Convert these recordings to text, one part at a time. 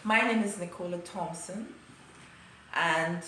My name is Nicola Thompson, and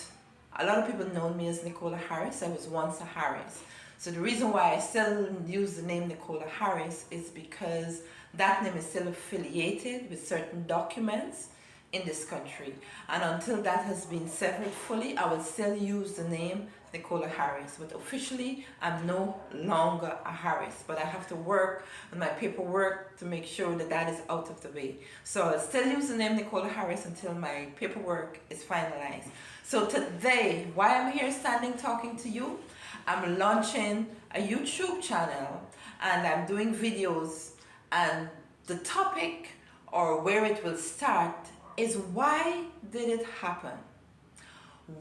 a lot of people know me as Nicola Harris. I was once a Harris. So the reason why I still use the name Nicola Harris is because that name is still affiliated with certain documents in this country. And until that has been severed fully, I will still use the name Nicola Harris. But officially, I'm no longer a Harris. But I have to work on my paperwork to make sure that that is out of the way. So I'll still use the name Nicola Harris until my paperwork is finalized. So today, why I'm here standing talking to you, I'm launching a YouTube channel and I'm doing videos, and the topic or where it will start is why did it happen?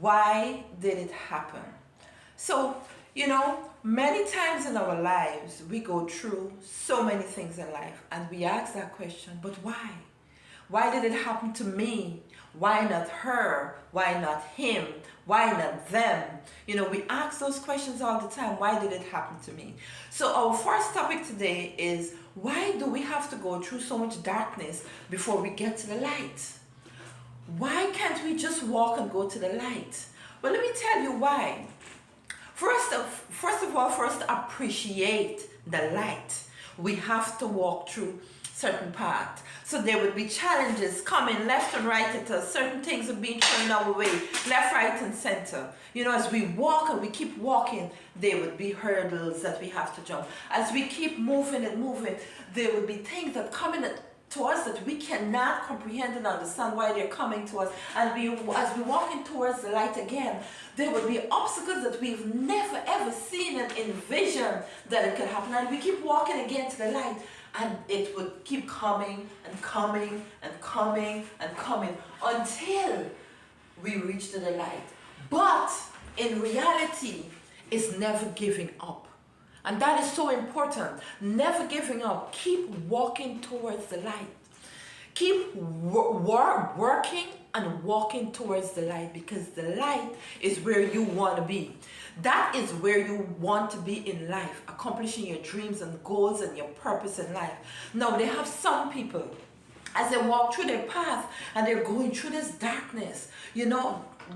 Why did it happen? So, many times in our lives we go through so many things in life and we ask that question, but why? Why did it happen to me? Why not her? Why not him? Why not them? We ask those questions all the time. Why did it happen to me? So our first topic today is, why do we have to go through so much darkness before we get to the light? Why can't we just walk and go to the light? Well, let me tell you why. First of all, for us to appreciate the light, we have to walk through certain paths. So there would be challenges coming left and right at us. Certain things are being thrown our way, left, right, and center. As we walk and we keep walking, there would be hurdles that we have to jump. As we keep moving and moving, there would be things that come in to us that we cannot comprehend and understand why they're coming to us. And as we're walking towards the light again, there would be obstacles that we've never ever seen and envisioned that it could happen. And we keep walking again to the light, and it would keep coming and coming and coming and coming until we reach to the light. But in reality, it's never giving up. And that is so important. Never giving up. Keep walking towards the light. Keep working and walking towards the light, because the light is where you want to be. That is where you want to be in life, accomplishing your dreams and goals and your purpose in life. Now, they have some people, as they walk through their path and they're going through this darkness,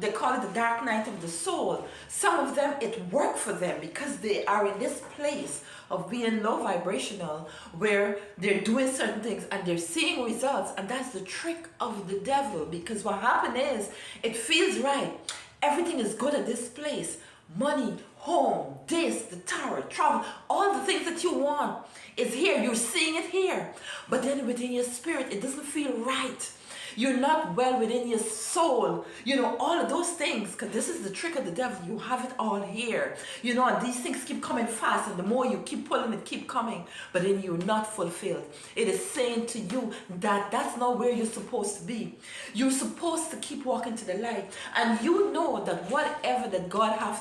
they call it the dark night of the soul. Some of them, it worked for them because they are in this place of being low vibrational, where they're doing certain things and they're seeing results. And that's the trick of the devil, because what happened is, it feels right. Everything is good at this place. Money, home, this, the tower, travel, all the things that you want is here. You're seeing it here. But then within your spirit, it doesn't feel right. You're not well within your soul. All of those things, because this is the trick of the devil. You have it all here. And these things keep coming fast, and the more you keep pulling it, keep coming. But then you're not fulfilled. It is saying to you that that's not where you're supposed to be. You're supposed to keep walking to the light. And you know that whatever that God have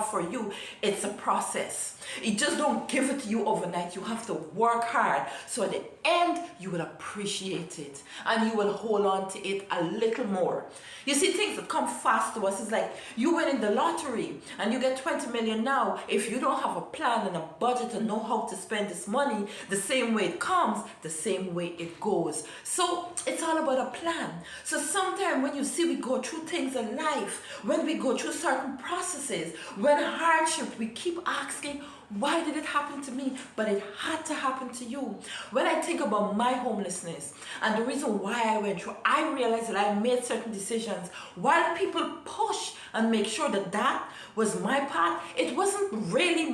for you, it's a process. It just don't give it to you overnight. You have to work hard. So at the end, you will appreciate it. And you will hold on to it a little more. You see, things that come fast to us is like you win in the lottery and you get 20 million now. If you don't have a plan and a budget and know how to spend this money, the same way it comes, the same way it goes. So it's all about a plan. So sometimes when you see we go through things in life, when we go through certain processes, when hardship, we keep asking, why did it happen to me? But it had to happen to you. When I think about my homelessness and the reason why I went through, I realized that I made certain decisions. While people push and make sure that that was my path, it wasn't really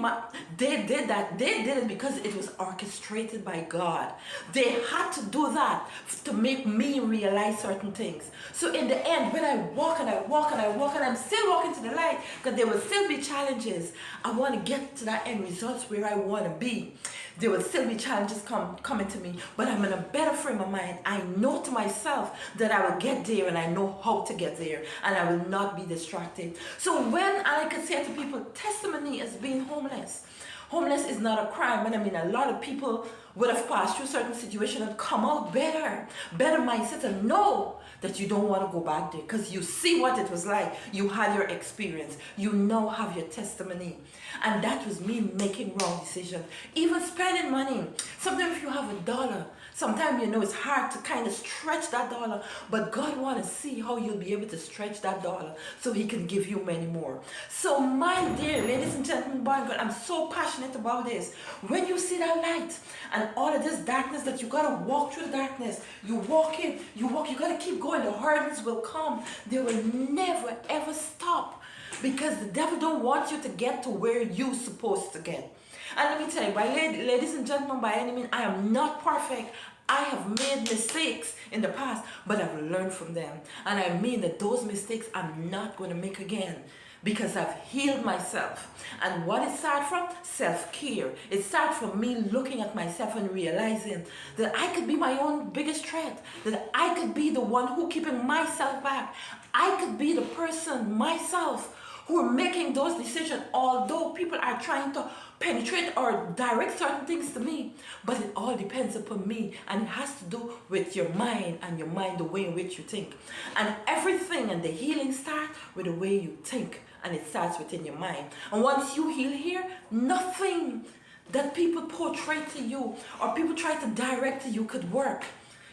they did that. They did it because it was orchestrated by God. They had to do that to make me realize certain things. So in the end, when I walk and I walk and I walk and I'm still walking to the light, because there will still be challenges. I want to get to that end results where I want to be. There will still be challenges coming to me, but I'm in a better frame of mind. I know to myself that I will get there, and I know how to get there, and I will not be distracted. So when I could say to people, testimony is being homeless. Homeless is not a crime. And I mean, a lot of people would have passed through certain situations and come out better mindset, and know that you don't want to go back there because you see what it was like. You had your experience. You now have your testimony. And that was me making wrong decisions. Even spending money. Sometimes if you have $1, Sometimes you know it's hard to kind of stretch that dollar, but God wants to see how you'll be able to stretch that dollar so He can give you many more. So my dear ladies and gentlemen, boy and girl, I'm so passionate about this. When you see that light and all of this darkness that you gotta walk through the darkness, you walk in, you walk, you gotta keep going. The hurdles will come. They will never ever stop, because the devil don't want you to get to where you're supposed to get. And let me tell you, ladies and gentlemen, by any means, I am not perfect. I have made mistakes in the past, but I've learned from them. And I mean that those mistakes I'm not going to make again, because I've healed myself. And what it started from? Self-care. It started from me looking at myself and realizing that I could be my own biggest threat, that I could be the one who keeping myself back. I could be the person myself who are making those decisions, although people are trying to penetrate or direct certain things to me. But it all depends upon me, and it has to do with your mind, and your mind, the way in which you think. And everything and the healing starts with the way you think, and it starts within your mind. And once you heal here, nothing that people portray to you or people try to direct to you could work.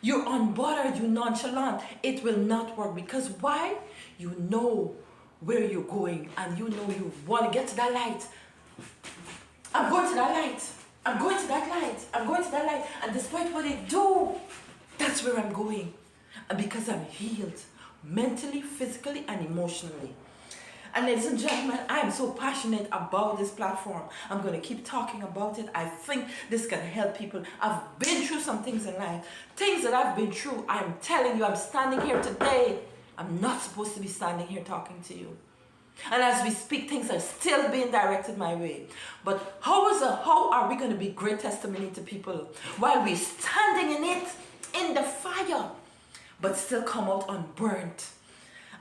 You're unbothered, you're nonchalant. It will not work, because why? You know where you're going, and you know you want to get to that light. I'm going to that light. I'm going to that light. I'm going to that light. And despite what they do, that's where I'm going. And because I'm healed mentally, physically, and emotionally. And ladies and gentlemen, I am so passionate about this platform. I'm going to keep talking about it. I think this can help people. I've been through some things in life. Things that I've been through, I'm telling you, I'm standing here today. I'm not supposed to be standing here talking to you. And as we speak, things are still being directed my way. But how are we going to be great testimony to people while we're standing in it, in the fire, but still come out unburnt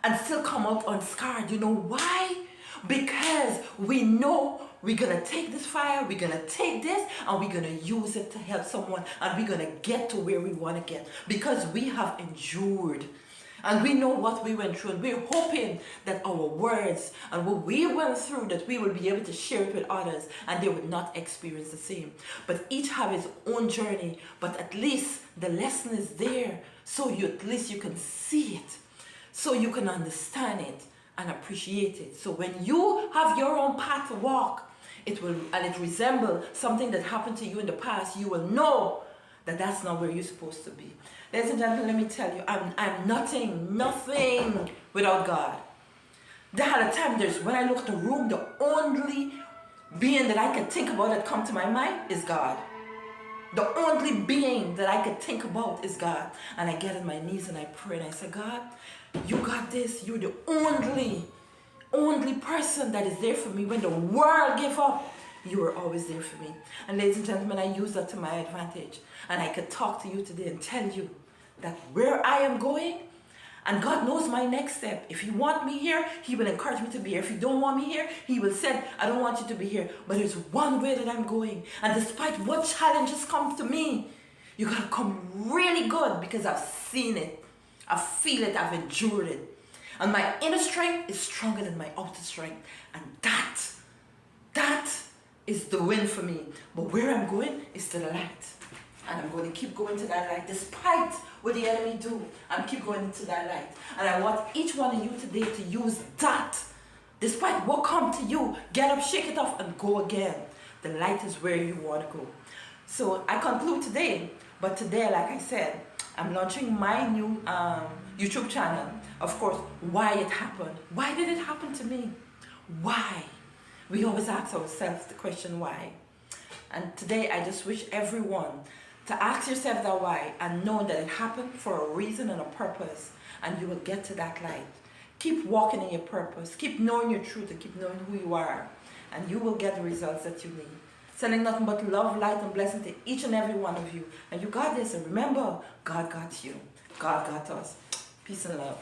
and still come out unscarred? You know why? Because we know we're going to take this fire, we're going to take this, and we're going to use it to help someone, and we're going to get to where we want to get, because we have endured. And we know what we went through, and we're hoping that our words and what we went through, that we will be able to share it with others, and they would not experience the same. But each have his own journey, but at least the lesson is there, so at least you can see it, so you can understand it and appreciate it. So when you have your own path to walk, it resemble something that happened to you in the past, you will know that that's not where you're supposed to be. Ladies and gentlemen, let me tell you, I'm nothing without God. There had a time, when I look at the room, the only being that I could think about that come to my mind is God. The only being that I could think about is God. And I get on my knees and I pray and I say, God, you got this. You're the only person that is there for me when the world gave up. You are always there for me. And ladies and gentlemen, I use that to my advantage. And I could talk to you today and tell you that where I am going, and God knows my next step. If He wants me here, He will encourage me to be here. If He don't want me here, He will say, I don't want you to be here. But there's one way that I'm going. And despite what challenges come to me, you got to come really good, because I've seen it. I feel it. I've endured it. And my inner strength is stronger than my outer strength. And that is the win for me. But where I'm going is to the light. And I'm going to keep going to that light, despite what the enemy do. I'm keep going to that light. And I want each one of you today to use that. Despite what come to you, get up, shake it off, and go again. The light is where you want to go. So I conclude today. But today, like I said, I'm launching my new YouTube channel. Of course, why it happened. Why did it happen to me? Why? We always ask ourselves the question why. And today I just wish everyone to ask yourself that why, and know that it happened for a reason and a purpose, and you will get to that light. Keep walking in your purpose, keep knowing your truth, and keep knowing who you are, and you will get the results that you need. Sending nothing but love, light, and blessing to each and every one of you. And you got this, and remember, God got you. God got us. Peace and love.